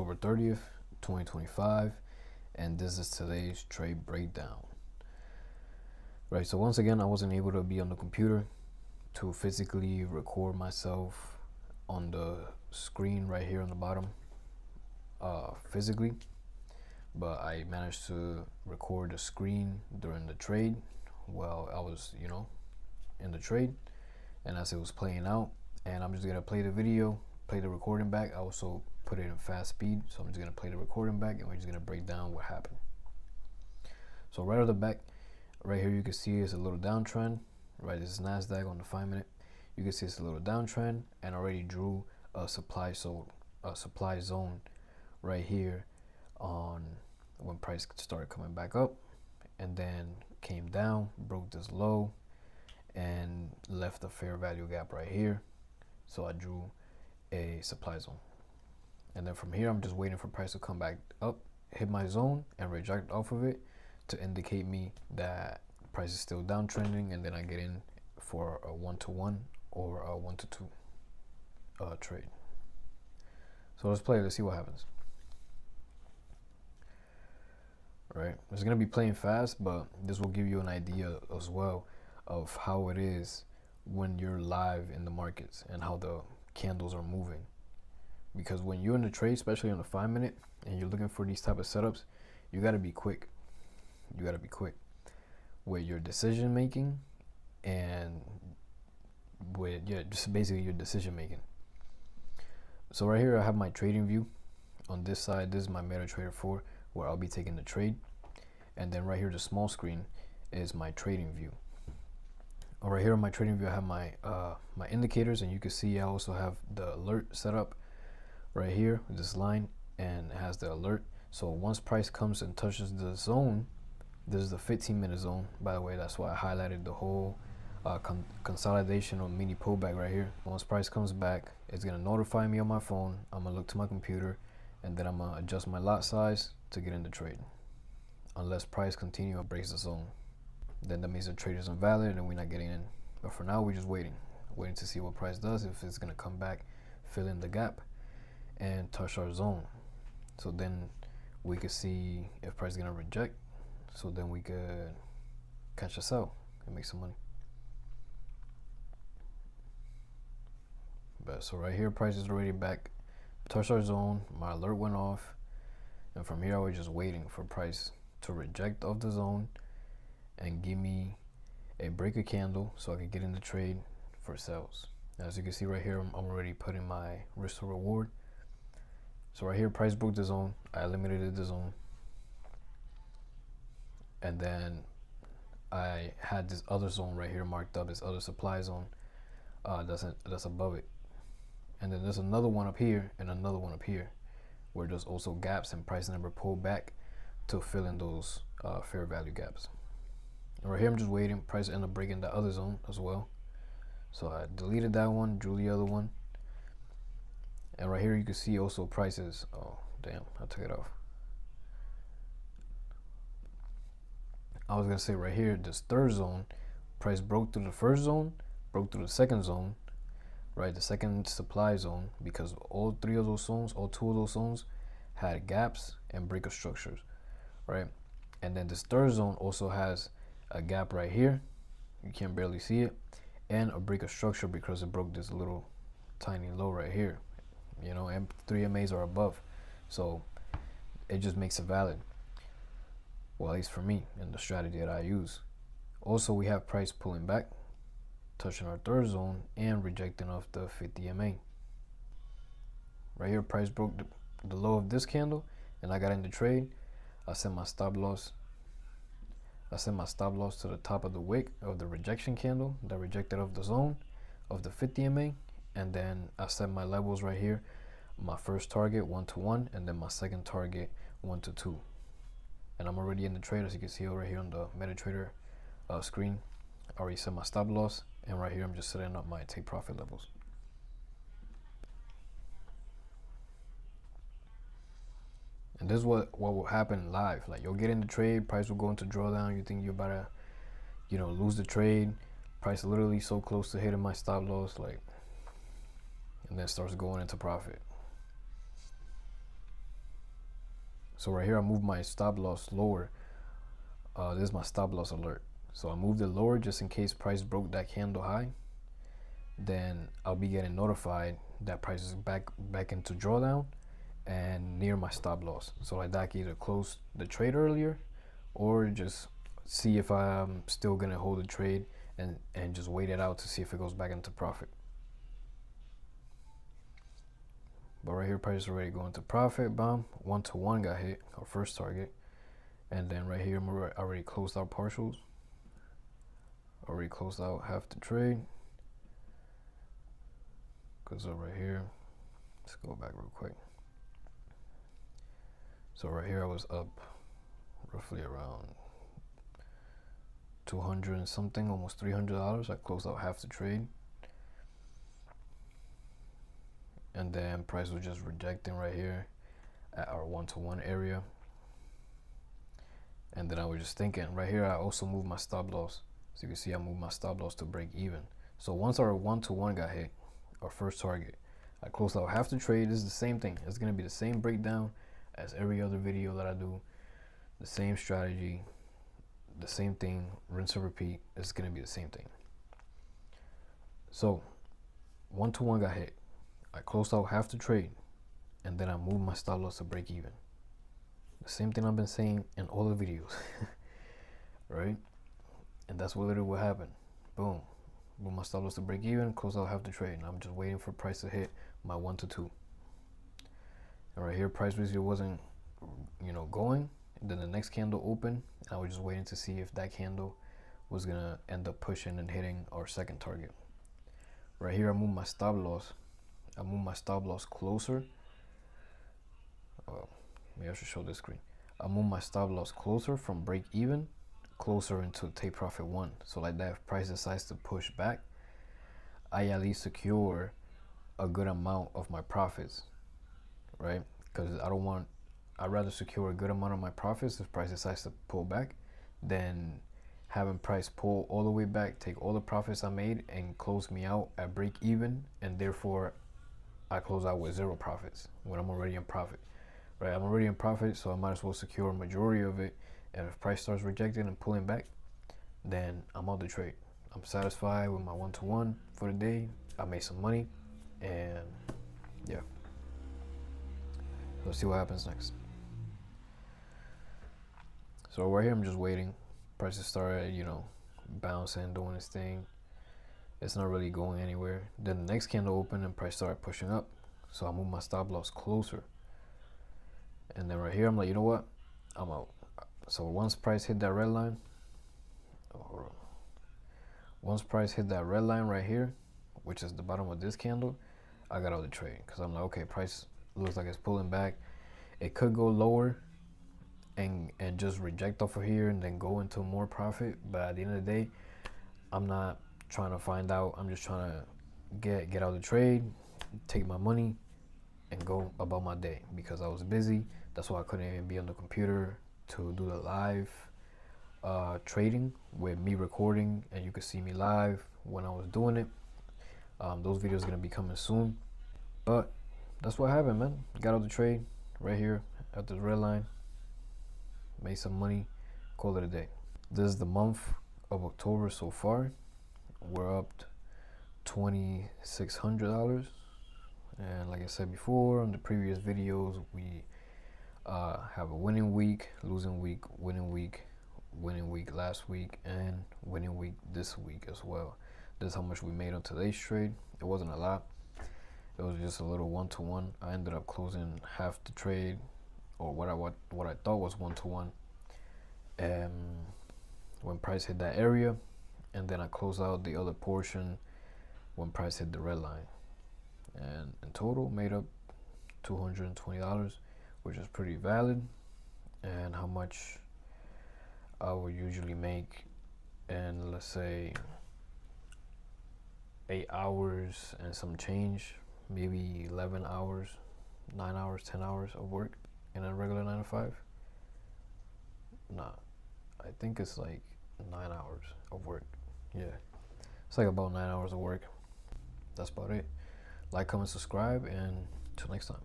October 30th, 2025, and this is today's trade breakdown. Right, so once again, I wasn't able to be on the computer to physically record myself on the screen right here on the bottom physically, but I managed to record the screen during the trade while I was, in the trade, and as it was playing out. And I'm just gonna play the video, play the recording back. I also put it in fast speed, so I'm just gonna play the recording back and we're just gonna break down what happened. So right off the back, right here you can see it's a little downtrend. Right, this is Nasdaq on the 5-minute. You can see it's a little downtrend and already drew a supply zone right here on when price started coming back up, and then came down, broke this low, and left a fair value gap right here. So I drew a supply zone, and then from here I'm just waiting for price to come back up, hit my zone, and reject off of it to indicate me that price is still downtrending, and then I get in for a 1-to-1 or a 1-to-2 trade. So let's play. Let's see what happens. Right, it's gonna be playing fast, but this will give you an idea as well of how it is when you're live in the markets and how the candles are moving. Because when you're in the trade, especially on the 5-minute, and you're looking for these type of setups, you got to be quick. You got to be quick with your decision making, and with just basically your decision making. So right here I have my trading view. On this side, this is my MetaTrader 4 where I'll be taking the trade, and then right here the small screen is my trading view. Right here on my trading view I have my my indicators, and you can see I also have the alert set up right here with this line, and it has the alert. So once price comes and touches the zone, this is the 15-minute zone, by the way. That's why I highlighted the whole consolidation or mini pullback right here. Once price comes back, it's gonna notify me on my phone. I'm gonna look to my computer, and then I'm gonna adjust my lot size to get in the trade. Unless price continue or breaks the zone, then that means the trade is invalid and we're not getting in. But for now, we're just waiting to see what price does, if it's gonna come back, fill in the gap, and touch our zone. So then we could see if price is gonna reject, so then we could catch a sell and make some money. But so right here, price is already back, touched our zone, my alert went off, and from here I was just waiting for price to reject off the zone and give me a breaker candle so I could get in the trade for sales. As you can see right here, I'm already putting my risk to reward. So right here, price broke the zone, I eliminated the zone, and then I had this other zone right here marked up, this other supply zone that's above it, and then there's another one up here and another one up here where there's also gaps, and price never pulled back to fill in those fair value gaps. And right here I'm just waiting, price ended up breaking the other zone as well, so I deleted that one, drew the other one. And right here you can see also prices, oh damn, I took it off. I was gonna say right here, this third zone, price broke through the first zone, broke through the second zone, right, the second supply zone, because all three of those zones, all two of those zones had gaps and breaker structures, right? And then this third zone also has a gap right here, you can barely see it, and a breaker structure because it broke this little tiny low right here. And 3 MAs are above, so it just makes it valid. Well, at least for me, in the strategy that I use. Also, we have price pulling back, touching our third zone, and rejecting off the 50 MA. Right here, price broke the low of this candle, and I got in the trade. I set my stop loss. To the top of the wick of the rejection candle that rejected off the zone of the 50 MA, and then I set my levels right here. My first target 1-to-1, and then my second target 1-to-2. And I'm already in the trade, as you can see over here on the MetaTrader screen. I already set my stop loss, and right here I'm just setting up my take profit levels. And this is what will happen live. Like, you'll get in the trade, price will go into drawdown, you think you're about to lose the trade, price literally so close to hitting my stop loss, like, and then starts going into profit. So right here, I moved my stop loss lower. This is my stop loss alert. So I moved it lower just in case price broke that candle high. Then I'll be getting notified that price is back into drawdown and near my stop loss. So like that, I can either close the trade earlier or just see if I'm still gonna hold the trade and just wait it out to see if it goes back into profit. But right here, price is already going to profit. Bomb, 1-to-1 got hit, our first target. And then right here, I already closed out partials. Already closed out half the trade. Because right here, let's go back real quick. So right here, I was up roughly around 200 and something, almost $300. I closed out half the trade. And then price was just rejecting right here at our 1-to-1 area. And then I was just thinking, right here, I also moved my stop loss. So you can see I moved my stop loss to break even. So once our 1-to-1 got hit, our first target, I closed out half the trade. This is the same thing. It's gonna be the same breakdown as every other video that I do. The same strategy, the same thing, rinse and repeat. It's gonna be the same thing. So 1-to-1 got hit. I closed out half the trade, and then I moved my stop loss to break even. The same thing I've been saying in all the videos, right? And that's literally what happened. Boom. Move my stop loss to break even, close out half the trade. And I'm just waiting for price to hit my 1-to-2. And right here, price basically wasn't, going. And then the next candle opened, and I was just waiting to see if that candle was gonna end up pushing and hitting our second target. Right here, I moved my stop loss. I moved my stop loss closer. Maybe I should show this screen. I moved my stop loss closer from break even, closer into take profit 1. So like that, if price decides to push back, I at least secure a good amount of my profits, right? Because I'd rather secure a good amount of my profits if price decides to pull back than having price pull all the way back, take all the profits I made and close me out at break even, and therefore I close out with 0 profits when I'm already in profit. Right, I'm already in profit, so I might as well secure a majority of it. And if price starts rejecting and pulling back, then I'm out the trade. I'm satisfied with my 1-to-1 for the day. I made some money, and yeah. Let's see what happens next. So right here, I'm just waiting. Prices started, bouncing, doing its thing. It's not really going anywhere. Then the next candle opened and price started pushing up. So I moved my stop loss closer. And then right here, I'm like, you know what? I'm out. So once price hit that red line, once price hit that red line right here, which is the bottom of this candle, I got out of the trade. Because I'm like, okay, price looks like it's pulling back. It could go lower and just reject off of here and then go into more profit. But at the end of the day, I'm not trying to find out. I'm just trying to get out of the trade, take my money, and go about my day because I was busy. That's why I couldn't even be on the computer to do the live trading with me recording, and you could see me live when I was doing it. Those videos are gonna be coming soon. But that's what happened, man. Got out the trade right here at the red line, made some money, call it a day. This is the month of October so far. We're up $2,600. And like I said before on the previous videos, we have a winning week, losing week, winning week last week, and winning week this week as well. This is how much we made on today's trade. It wasn't a lot. It was just a little 1-to-1. I ended up closing half the trade, or what I thought was 1-to-1. And when price hit that area, and then I closed out the other portion when price hit the red line. And in total made up $220, which is pretty valid, and how much I would usually make in, let's say, 8 hours and some change, maybe 11 hours, 9 hours, 10 hours of work in a regular 9 to 5. Nah, I think it's like 9 hours of work. Yeah, it's like about 9 hours of work. That's about it. Like, comment, subscribe, and till next time.